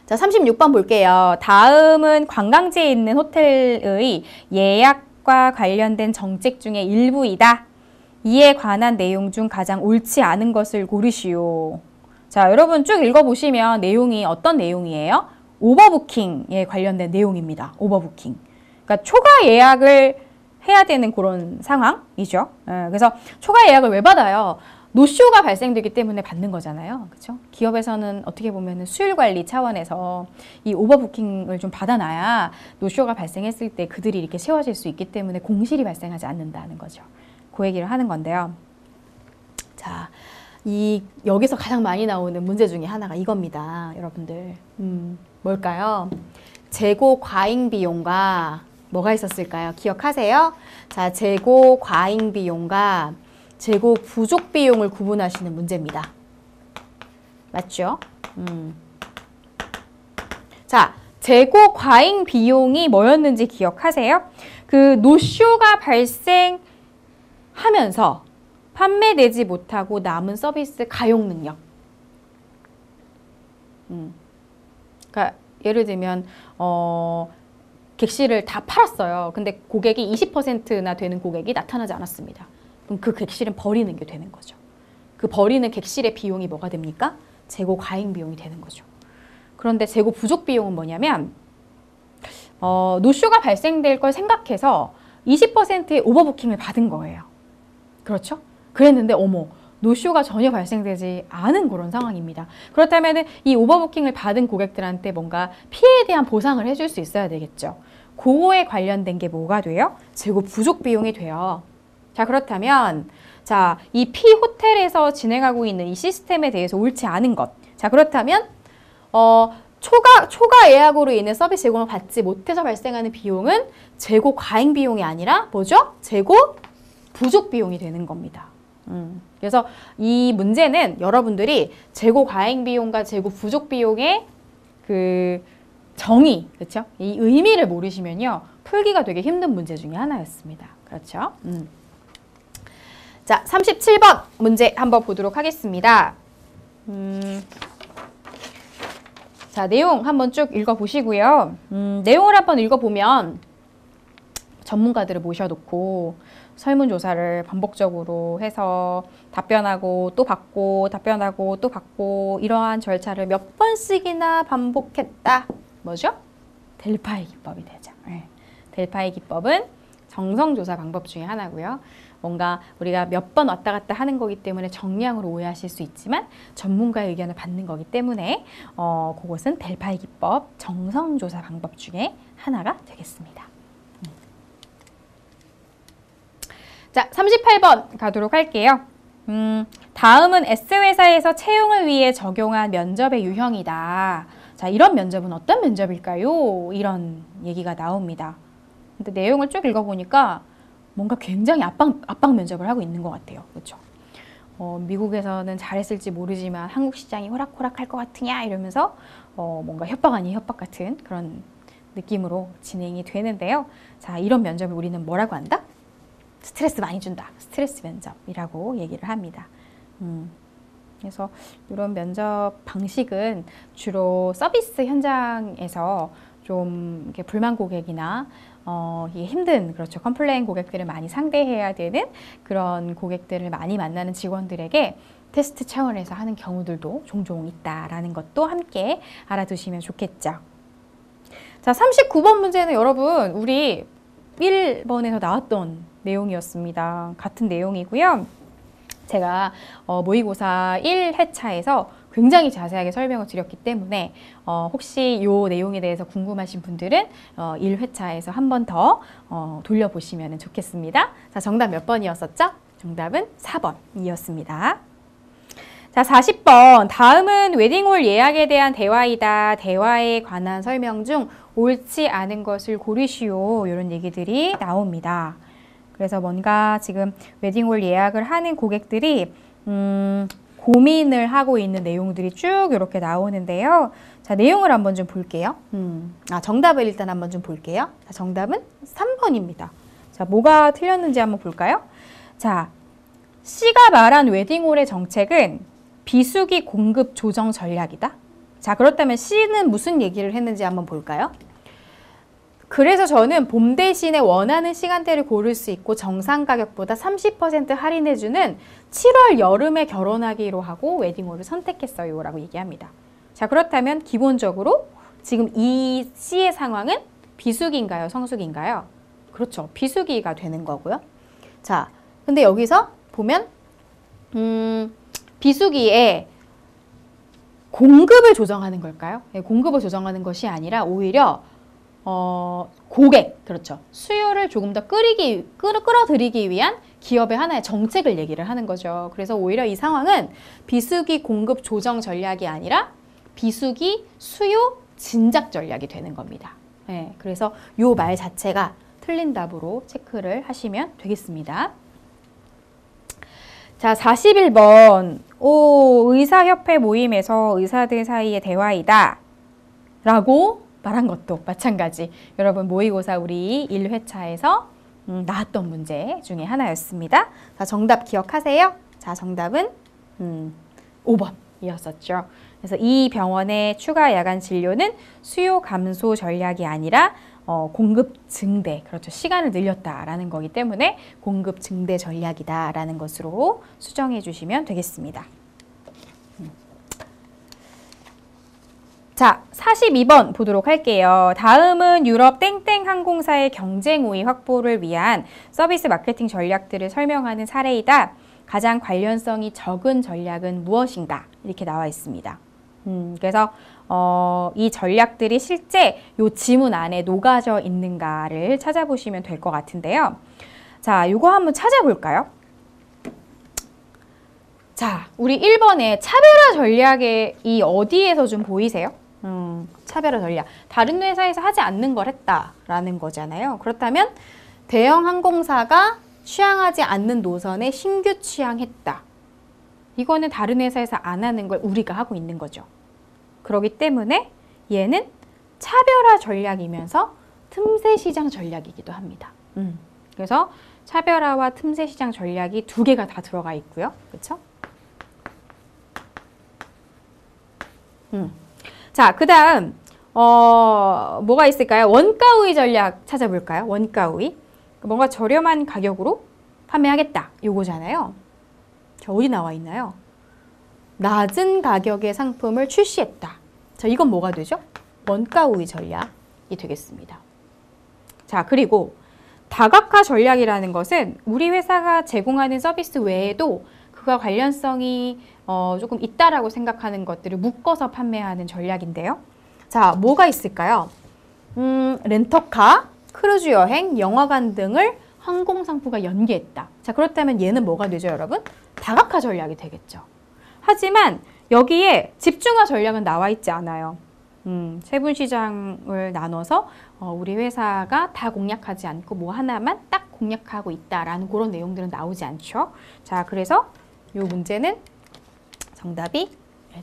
자, 36번 볼게요. 다음은 관광지에 있는 호텔의 예약과 관련된 정책 중에 일부이다. 이에 관한 내용 중 가장 옳지 않은 것을 고르시오. 자, 여러분 쭉 읽어보시면 내용이 어떤 내용이에요? 오버부킹에 관련된 내용입니다. 오버부킹. 그러니까 초과 예약을 해야 되는 그런 상황이죠. 그래서 초과 예약을 왜 받아요? 노쇼가 발생되기 때문에 받는 거잖아요. 그렇죠? 기업에서는 어떻게 보면 수율 관리 차원에서 이 오버부킹을 좀 받아놔야 노쇼가 발생했을 때 그들이 이렇게 채워질 수 있기 때문에 공실이 발생하지 않는다는 거죠. 그 얘기를 하는 건데요. 자, 여기서 가장 많이 나오는 문제 중에 하나가 이겁니다. 여러분들. 뭘까요? 재고 과잉 비용과 뭐가 있었을까요? 기억하세요? 자, 재고 과잉 비용과 재고 부족 비용을 구분하시는 문제입니다. 맞죠? 자, 재고 과잉 비용이 뭐였는지 기억하세요? 그 노쇼가 발생하면서 판매되지 못하고 남은 서비스 가용 능력. 그러니까 예를 들면 객실을 다 팔았어요. 근데 고객이 20%나 되는 고객이 나타나지 않았습니다. 그럼 그 객실은 버리는 게 되는 거죠. 그 버리는 객실의 비용이 뭐가 됩니까? 재고 과잉 비용이 되는 거죠. 그런데 재고 부족 비용은 뭐냐면 노쇼가 발생될 걸 생각해서 20%의 오버부킹을 받은 거예요. 그렇죠? 그랬는데 어머, 노쇼가 전혀 발생되지 않은 그런 상황입니다. 그렇다면 이 오버부킹을 받은 고객들한테 뭔가 피해에 대한 보상을 해줄 수 있어야 되겠죠. 그거에 관련된 게 뭐가 돼요? 재고 부족 비용이 돼요. 자, 그렇다면 자, 이 P호텔에서 진행하고 있는 이 시스템에 대해서 옳지 않은 것. 자, 그렇다면 초과 예약으로 인해 서비스 제공을 받지 못해서 발생하는 비용은 재고 과잉 비용이 아니라 뭐죠? 재고 부족 비용이 되는 겁니다. 그래서 이 문제는 여러분들이 재고 과잉 비용과 재고 부족 비용의 그 정의, 그렇죠? 이 의미를 모르시면요, 풀기가 되게 힘든 문제 중에 하나였습니다. 그렇죠? 자, 37번 문제 한번 보도록 하겠습니다. 자, 내용 한번 쭉 읽어보시고요. 내용을 한번 읽어보면 전문가들을 모셔놓고 설문조사를 반복적으로 해서 답변하고 또 받고 답변하고 또 받고 이러한 절차를 몇 번씩이나 반복했다. 뭐죠? 델파이 기법이 되죠. 네. 델파이 기법은 정성조사 방법 중에 하나고요. 뭔가 우리가 몇 번 왔다 갔다 하는 거기 때문에 정량으로 오해하실 수 있지만 전문가의 의견을 받는 거기 때문에 그것은 델파이 기법 정성조사 방법 중에 하나가 되겠습니다. 자, 38번 가도록 할게요. 다음은 S회사에서 채용을 위해 적용한 면접의 유형이다. 자, 이런 면접은 어떤 면접일까요? 이런 얘기가 나옵니다. 근데 내용을 쭉 읽어보니까 뭔가 굉장히 압박 면접을 하고 있는 것 같아요. 그렇죠? 미국에서는 잘했을지 모르지만 한국 시장이 호락호락할 것 같으냐 이러면서 뭔가 협박 아닌 협박 같은 그런 느낌으로 진행이 되는데요. 자, 이런 면접을 우리는 뭐라고 한다? 스트레스 많이 준다. 스트레스 면접이라고 얘기를 합니다. 그래서 이런 면접 방식은 주로 서비스 현장에서 좀 이렇게 불만 고객이나 이게 힘든, 그렇죠, 컴플레인 고객들을 많이 상대해야 되는 그런 고객들을 많이 만나는 직원들에게 테스트 차원에서 하는 경우들도 종종 있다라는 것도 함께 알아두시면 좋겠죠. 자, 39번 문제는 여러분 우리 1번에서 나왔던 내용이었습니다. 같은 내용이고요. 제가 모의고사 1회차에서 굉장히 자세하게 설명을 드렸기 때문에 혹시 이 내용에 대해서 궁금하신 분들은 1회차에서 한 번 더 돌려보시면 좋겠습니다. 자, 정답 몇 번이었었죠? 정답은 4번이었습니다. 자, 40번. 다음은 웨딩홀 예약에 대한 대화이다. 대화에 관한 설명 중 옳지 않은 것을 고르시오. 이런 얘기들이 나옵니다. 그래서 뭔가 지금 웨딩홀 예약을 하는 고객들이 고민을 하고 있는 내용들이 쭉 이렇게 나오는데요. 자, 내용을 한번 좀 볼게요. 정답을 일단 한번 좀 볼게요. 자, 정답은 3번입니다. 자, 뭐가 틀렸는지 한번 볼까요? 자, C가 말한 웨딩홀의 정책은 비수기 공급 조정 전략이다. 자, 그렇다면 C는 무슨 얘기를 했는지 한번 볼까요? 그래서 저는 봄 대신에 원하는 시간대를 고를 수 있고 정상 가격보다 30% 할인해주는 7월 여름에 결혼하기로 하고 웨딩홀을 선택했어요 라고 얘기합니다. 자, 그렇다면 기본적으로 지금 이 C의 상황은 비수기인가요? 성수기인가요? 그렇죠. 비수기가 되는 거고요. 자, 근데 여기서 보면 비수기에 공급을 조정하는 걸까요? 네, 공급을 조정하는 것이 아니라 오히려 고객, 그렇죠. 수요를 조금 더 끌어들이기 위한 기업의 하나의 정책을 얘기를 하는 거죠. 그래서 오히려 이 상황은 비수기 공급 조정 전략이 아니라 비수기 수요 진작 전략이 되는 겁니다. 네, 그래서 이 말 자체가 틀린 답으로 체크를 하시면 되겠습니다. 자, 41번. 의사협회 모임에서 의사들 사이의 대화이다 라고 말한 것도 마찬가지. 여러분 모의고사 우리 1회차에서 나왔던 문제 중에 하나였습니다. 자, 정답 기억하세요? 자, 정답은 5번이었었죠. 그래서 이 병원의 추가 야간 진료는 수요 감소 전략이 아니라 공급 증대, 그렇죠. 시간을 늘렸다라는 거기 때문에 공급 증대 전략이다라는 것으로 수정해 주시면 되겠습니다. 자, 42번 보도록 할게요. 다음은 유럽 땡땡 항공사의 경쟁 우위 확보를 위한 서비스 마케팅 전략들을 설명하는 사례이다. 가장 관련성이 적은 전략은 무엇인가? 이렇게 나와 있습니다. 그래서 이 전략들이 실제 이 지문 안에 녹아져 있는가를 찾아보시면 될 것 같은데요. 자, 이거 한번 찾아볼까요? 자, 우리 1번에 차별화 전략이 어디에서 좀 보이세요? 차별화 전략. 다른 회사에서 하지 않는 걸 했다라는 거잖아요. 그렇다면 대형 항공사가 취항하지 않는 노선에 신규 취항했다. 이거는 다른 회사에서 안 하는 걸 우리가 하고 있는 거죠. 그렇기 때문에 얘는 차별화 전략이면서 틈새 시장 전략이기도 합니다. 그래서 차별화와 틈새 시장 전략이 두 개가 다 들어가 있고요. 그렇죠? 자, 그 다음 뭐가 있을까요? 원가 우위 전략 찾아볼까요? 원가 우위. 뭔가 저렴한 가격으로 판매하겠다. 요거잖아요. 자, 어디 나와 있나요? 낮은 가격의 상품을 출시했다. 자, 이건 뭐가 되죠? 원가 우위 전략이 되겠습니다. 자, 그리고 다각화 전략이라는 것은 우리 회사가 제공하는 서비스 외에도 그와 관련성이 조금 있다라고 생각하는 것들을 묶어서 판매하는 전략인데요. 자, 뭐가 있을까요? 렌터카, 크루즈 여행, 영화관 등을 항공상품과 연계했다. 자, 그렇다면 얘는 뭐가 되죠, 여러분? 다각화 전략이 되겠죠. 하지만 여기에 집중화 전략은 나와 있지 않아요. 세분 시장을 나눠서 우리 회사가 다 공략하지 않고 뭐 하나만 딱 공략하고 있다라는 그런 내용들은 나오지 않죠. 자, 그래서 이 문제는 정답이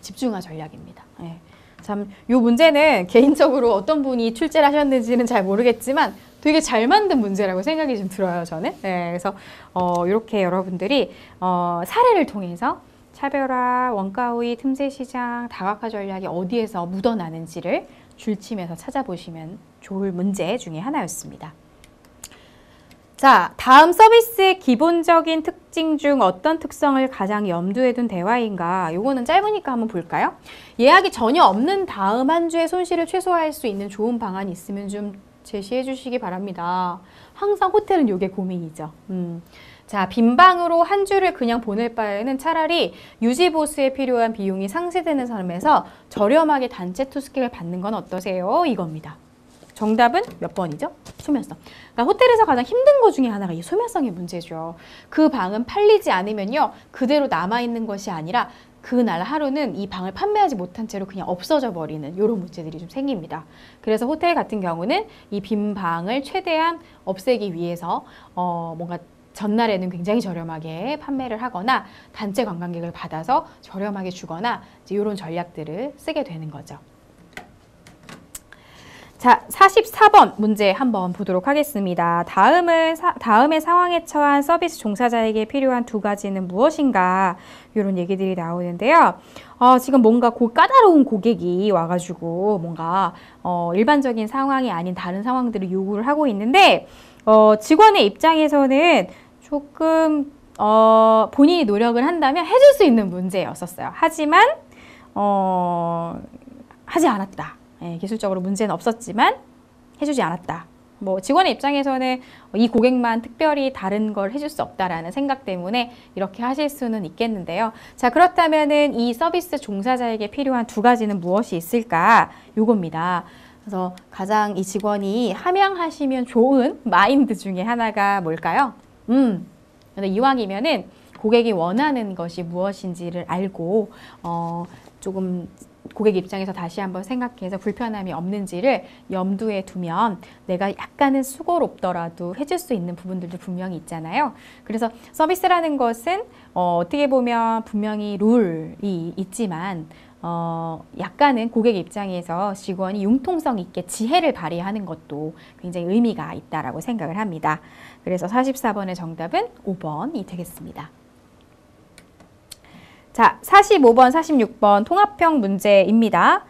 집중화 전략입니다. 네. 참, 이 문제는 개인적으로 어떤 분이 출제를 하셨는지는 잘 모르겠지만 되게 잘 만든 문제라고 생각이 좀 들어요, 저는. 네, 그래서 이렇게 여러분들이 사례를 통해서 차별화, 원가 우위, 틈새 시장, 다각화 전략이 어디에서 묻어나는지를 줄치면서 찾아보시면 좋을 문제 중에 하나였습니다. 자, 다음 서비스의 기본적인 특징 중 어떤 특성을 가장 염두에 둔 대화인가? 요거는 짧으니까 한번 볼까요? 예약이 전혀 없는 다음 한 주의 손실을 최소화할 수 있는 좋은 방안이 있으면 좀 제시해 주시기 바랍니다. 항상 호텔은 요게 고민이죠. 자, 빈 방으로 한 주를 그냥 보낼 바에는 차라리 유지 보수에 필요한 비용이 상쇄되는 삶에서 저렴하게 단체 투숙객을 받는 건 어떠세요? 이겁니다. 정답은 몇 번이죠? 소멸성. 그러니까 호텔에서 가장 힘든 것 중에 하나가 이 소멸성의 문제죠. 그 방은 팔리지 않으면요, 그대로 남아있는 것이 아니라 그날 하루는 이 방을 판매하지 못한 채로 그냥 없어져 버리는 이런 문제들이 좀 생깁니다. 그래서 호텔 같은 경우는 이 빈 방을 최대한 없애기 위해서 뭔가 전날에는 굉장히 저렴하게 판매를 하거나 단체 관광객을 받아서 저렴하게 주거나 이제 이런 전략들을 쓰게 되는 거죠. 자, 44번 문제 한번 보도록 하겠습니다. 다음의 상황에 처한 서비스 종사자에게 필요한 두 가지는 무엇인가? 이런 얘기들이 나오는데요. 지금 뭔가 까다로운 고객이 와가지고 뭔가 일반적인 상황이 아닌 다른 상황들을 요구를 하고 있는데 직원의 입장에서는 조금 본인이 노력을 한다면 해줄 수 있는 문제였었어요. 하지만 하지 않았다. 예, 기술적으로 문제는 없었지만 해주지 않았다. 뭐 직원의 입장에서는 이 고객만 특별히 다른 걸 해줄 수 없다라는 생각 때문에 이렇게 하실 수는 있겠는데요. 자, 그렇다면은 이 서비스 종사자에게 필요한 두 가지는 무엇이 있을까? 요겁니다. 그래서 가장 이 직원이 함양하시면 좋은 마인드 중에 하나가 뭘까요? 근데 이왕이면은 고객이 원하는 것이 무엇인지를 알고 조금 고객 입장에서 다시 한번 생각해서 불편함이 없는지를 염두에 두면 내가 약간은 수고롭더라도 해줄 수 있는 부분들도 분명히 있잖아요. 그래서 서비스라는 것은 어떻게 보면 분명히 룰이 있지만 약간은 고객 입장에서 직원이 융통성 있게 지혜를 발휘하는 것도 굉장히 의미가 있다라고 생각을 합니다. 그래서 44번의 정답은 5번이 되겠습니다. 자, 45번, 46번 통합형 문제입니다.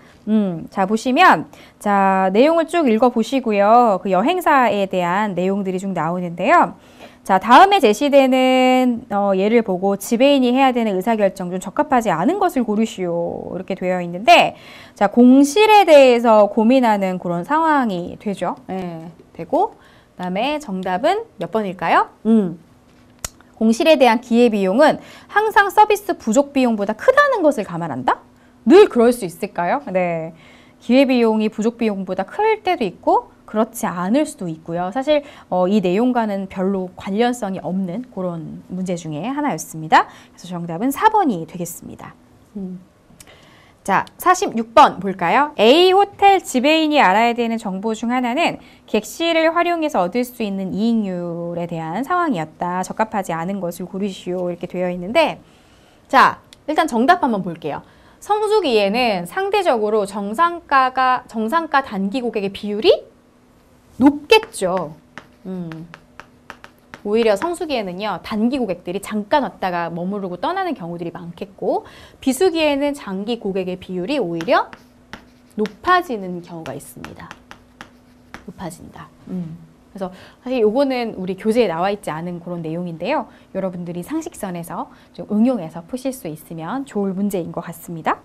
자, 보시면, 자, 내용을 쭉 읽어보시고요. 그 여행사에 대한 내용들이 쭉 나오는데요. 자, 다음에 제시되는 예를 보고 지배인이 해야 되는 의사결정 중 적합하지 않은 것을 고르시오. 이렇게 되어 있는데, 자, 공실에 대해서 고민하는 그런 상황이 되죠. 네, 되고, 그 다음에 정답은 몇 번일까요? 공실에 대한 기회비용은 항상 서비스 부족 비용보다 크다는 것을 감안한다? 늘 그럴 수 있을까요? 네, 기회비용이 부족 비용보다 클 때도 있고 그렇지 않을 수도 있고요. 사실 이 내용과는 별로 관련성이 없는 그런 문제 중에 하나였습니다. 그래서 정답은 4번이 되겠습니다. 자, 46번 볼까요? A 호텔 지배인이 알아야 되는 정보 중 하나는 객실을 활용해서 얻을 수 있는 이익률에 대한 상황이었다. 적합하지 않은 것을 고르시오. 이렇게 되어 있는데, 자, 일단 정답 한번 볼게요. 성수기에는 상대적으로 정상가 단기 고객의 비율이 높겠죠. 오히려 성수기에는요, 단기 고객들이 잠깐 왔다가 머무르고 떠나는 경우들이 많겠고, 비수기에는 장기 고객의 비율이 오히려 높아지는 경우가 있습니다. 높아진다. 그래서 사실 요거는 우리 교재에 나와 있지 않은 그런 내용인데요. 여러분들이 상식선에서 좀 응용해서 푸실 수 있으면 좋을 문제인 것 같습니다.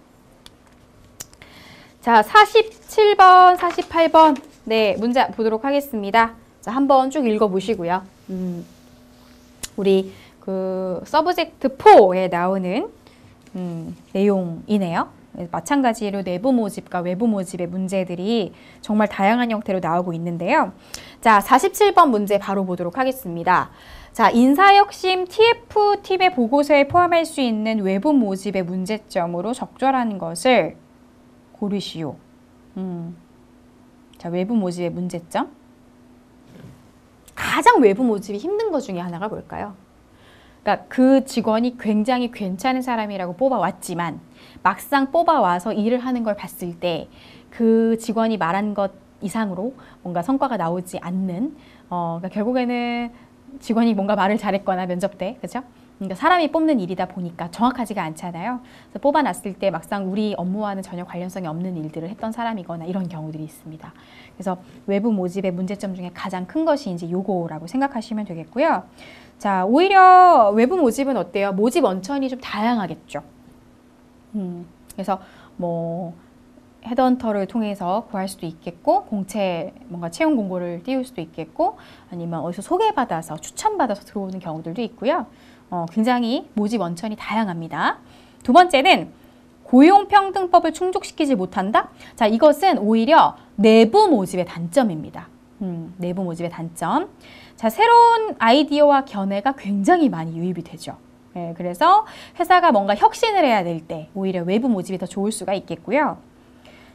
자, 47번, 48번. 네, 문제 보도록 하겠습니다. 자, 한번 쭉 읽어보시고요. 우리 그 서브젝트 4에 나오는 내용이네요. 마찬가지로 내부 모집과 외부 모집의 문제들이 정말 다양한 형태로 나오고 있는데요. 자, 47번 문제 바로 보도록 하겠습니다. 자, 인사혁신 TF팀의 보고서에 포함할 수 있는 외부 모집의 문제점으로 적절한 것을 고르시오. 자, 외부 모집의 문제점. 가장 외부 모집이 힘든 것 중에 하나가 뭘까요? 그러니까 그 직원이 굉장히 괜찮은 사람이라고 뽑아왔지만 막상 뽑아와서 일을 하는 걸 봤을 때 그 직원이 말한 것 이상으로 뭔가 성과가 나오지 않는 그러니까 결국에는 직원이 뭔가 말을 잘했거나 면접 때, 그렇죠? 그러니까 사람이 뽑는 일이다 보니까 정확하지가 않잖아요. 그래서 뽑아놨을 때 막상 우리 업무와는 전혀 관련성이 없는 일들을 했던 사람이거나 이런 경우들이 있습니다. 그래서 외부 모집의 문제점 중에 가장 큰 것이 이제 요거라고 생각하시면 되겠고요. 자, 오히려 외부 모집은 어때요? 모집 원천이 좀 다양하겠죠. 그래서 뭐 헤드헌터를 통해서 구할 수도 있겠고, 공채 뭔가 채용 공고를 띄울 수도 있겠고, 아니면 어디서 소개받아서 추천받아서 들어오는 경우들도 있고요. 굉장히 모집 원천이 다양합니다. 두 번째는 고용평등법을 충족시키지 못한다? 자, 이것은 오히려 내부 모집의 단점입니다. 내부 모집의 단점. 자, 새로운 아이디어와 견해가 굉장히 많이 유입이 되죠. 네, 그래서 회사가 뭔가 혁신을 해야 될 때 오히려 외부 모집이 더 좋을 수가 있겠고요.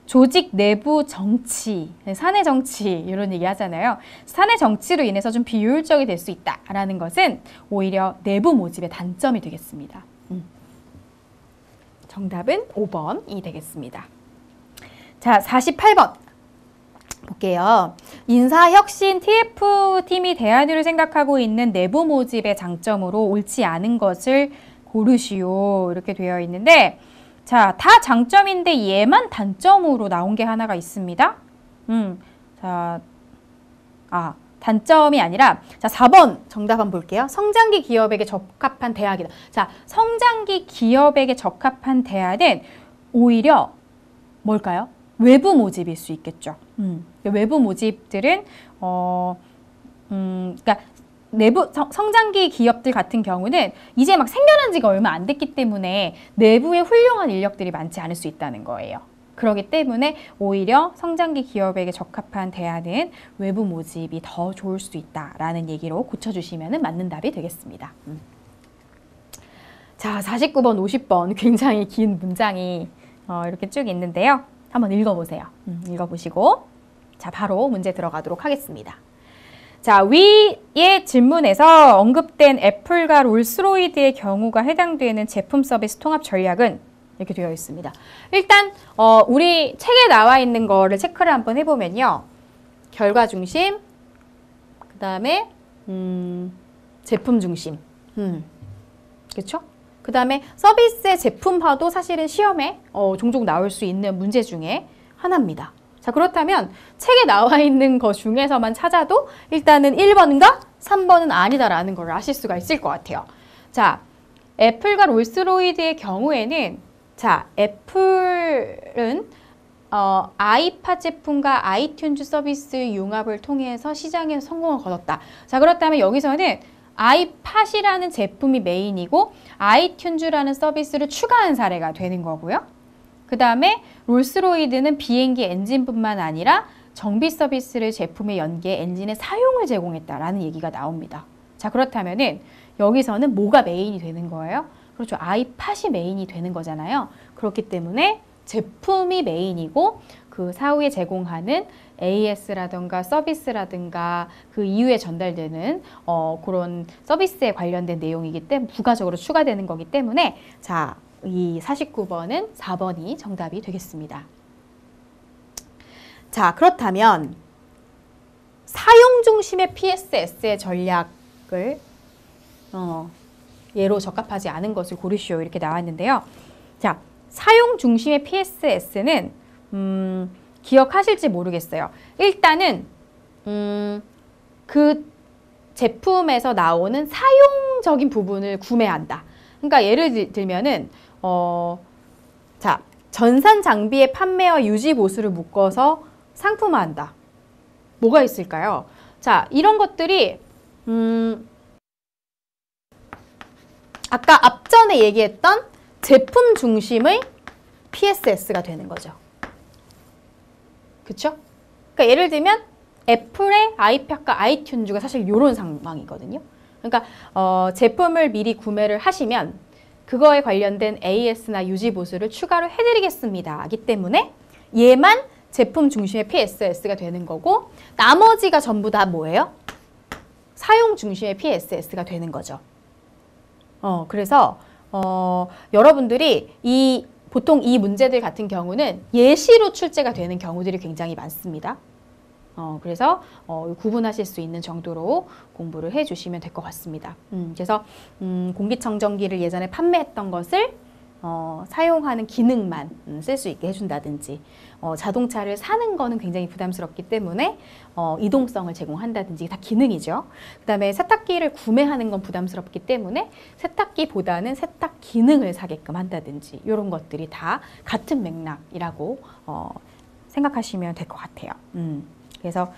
조직 내부 정치, 사내 정치 이런 얘기 하잖아요. 사내 정치로 인해서 좀 비효율적이 될 수 있다라는 것은 오히려 내부 모집의 단점이 되겠습니다. 정답은 5번이 되겠습니다. 자, 48번 볼게요. 인사혁신 TF팀이 대안으로 생각하고 있는 내부 모집의 장점으로 옳지 않은 것을 고르시오. 이렇게 되어 있는데, 자, 다 장점인데 얘만 단점으로 나온 게 하나가 있습니다. 자, 단점이 아니라, 자, 4번 정답 한번 볼게요. 성장기 기업에게 적합한 대학이다. 자, 성장기 기업에게 적합한 대학은 오히려 뭘까요? 외부 모집일 수 있겠죠. 외부 모집들은, 그러니까 내부 성장기 기업들 같은 경우는 이제 막 생겨난 지가 얼마 안 됐기 때문에 내부에 훌륭한 인력들이 많지 않을 수 있다는 거예요. 그렇기 때문에 오히려 성장기 기업에게 적합한 대안은 외부 모집이 더 좋을 수 있다라는 얘기로 고쳐주시면 맞는 답이 되겠습니다. 자, 49번, 50번 굉장히 긴 문장이 이렇게 쭉 있는데요. 한번 읽어보세요. 읽어보시고 자, 바로 문제 들어가도록 하겠습니다. 자, 위의 질문에서 언급된 애플과 롤스로이드의 경우가 해당되는 제품 서비스 통합 전략은 이렇게 되어 있습니다. 일단 우리 책에 나와 있는 거를 체크를 한번 해보면요. 결과 중심, 그 다음에 제품 중심, 그렇죠? 그 다음에 서비스의 제품화도 사실은 시험에 종종 나올 수 있는 문제 중에 하나입니다. 자, 그렇다면 책에 나와 있는 것 중에서만 찾아도 일단은 1번과 3번은 아니다라는 걸 아실 수가 있을 것 같아요. 자, 애플과 롤스로이드의 경우에는 자, 애플은 아이팟 제품과 아이튠즈 서비스 융합을 통해서 시장에 성공을 거뒀다. 자, 그렇다면 여기서는 아이팟이라는 제품이 메인이고 아이튠즈라는 서비스를 추가한 사례가 되는 거고요. 그 다음에 롤스로이드는 비행기 엔진뿐만 아니라 정비 서비스를 제품에 연계해 엔진의 사용을 제공했다라는 얘기가 나옵니다. 자, 그렇다면은 여기서는 뭐가 메인이 되는 거예요? 그렇죠. 아이팟이 메인이 되는 거잖아요. 그렇기 때문에 제품이 메인이고 그 사후에 제공하는 AS라든가 서비스라든가 그 이후에 전달되는 그런 서비스에 관련된 내용이기 때문에 부가적으로 추가되는 거기 때문에 자, 이 49번은 4번이 정답이 되겠습니다. 자, 그렇다면 사용 중심의 PSS의 전략을 예로 적합하지 않은 것을 고르시오 이렇게 나왔는데요. 자, 사용 중심의 PSS는 기억하실지 모르겠어요. 일단은 그 제품에서 나오는 사용적인 부분을 구매한다. 그러니까 예를 들면은 자, 전산 장비의 판매와 유지 보수를 묶어서 상품화한다. 뭐가 있을까요? 자, 이런 것들이 아까 앞전에 얘기했던 제품 중심의 PSS가 되는 거죠. 그쵸? 그러니까 예를 들면 애플의 아이팟과 아이튠즈가 사실 이런 상황이거든요. 그러니까 제품을 미리 구매를 하시면 그거에 관련된 AS나 유지 보수를 추가로 해드리겠습니다. 하기 때문에 얘만 제품 중심의 PSS가 되는 거고 나머지가 전부 다 뭐예요? 사용 중심의 PSS가 되는 거죠. 그래서 여러분들이 보통 이 문제들 같은 경우는 예시로 출제가 되는 경우들이 굉장히 많습니다. 그래서 구분하실 수 있는 정도로 공부를 해주시면 될 것 같습니다. 그래서 공기청정기를 예전에 판매했던 것을 사용하는 기능만 쓸 수 있게 해준다든지 자동차를 사는 거는 굉장히 부담스럽기 때문에 이동성을 제공한다든지 다 기능이죠. 그 다음에 세탁기를 구매하는 건 부담스럽기 때문에 세탁기보다는 세탁 기능을 사게끔 한다든지 이런 것들이 다 같은 맥락이라고 생각하시면 될 것 같아요. 그래서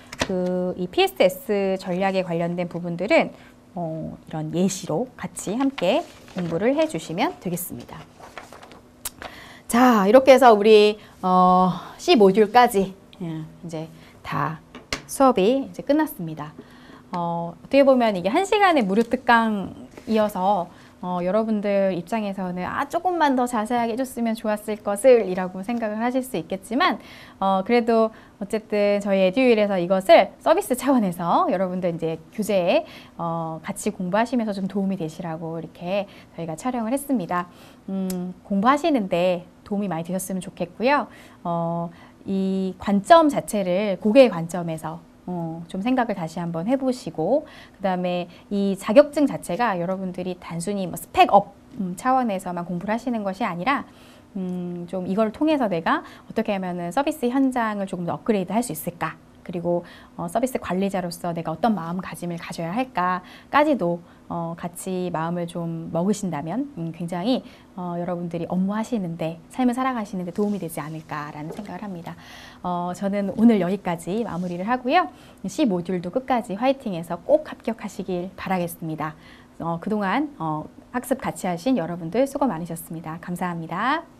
이 PSS 전략에 관련된 부분들은 이런 예시로 같이 함께 공부를 해주시면 되겠습니다. 자, 이렇게 해서 우리 C 모듈까지 이제 다 수업이 이제 끝났습니다. 어떻게 보면 이게 1시간의 무료 특강이어서 여러분들 입장에서는 조금만 더 자세하게 해줬으면 좋았을 것을 이라고 생각을 하실 수 있겠지만 그래도 어쨌든 저희 에듀윌에서 이것을 서비스 차원에서 여러분들 이제 교재에 같이 공부하시면서 좀 도움이 되시라고 이렇게 저희가 촬영을 했습니다. 공부하시는데 도움이 많이 되셨으면 좋겠고요. 이 관점 자체를 고객의 관점에서 좀 생각을 다시 한번 해보시고 그 다음에 이 자격증 자체가 여러분들이 단순히 뭐 스펙업 차원에서만 공부를 하시는 것이 아니라 좀 이걸 통해서 내가 어떻게 하면은 서비스 현장을 조금 더 업그레이드 할 수 있을까? 그리고 서비스 관리자로서 내가 어떤 마음가짐을 가져야 할까까지도 같이 마음을 좀 먹으신다면 굉장히 여러분들이 업무하시는데, 삶을 살아가시는데 도움이 되지 않을까라는 생각을 합니다. 저는 오늘 여기까지 마무리를 하고요. C 모듈도 끝까지 화이팅해서 꼭 합격하시길 바라겠습니다. 그동안 학습 같이 하신 여러분들 수고 많으셨습니다. 감사합니다.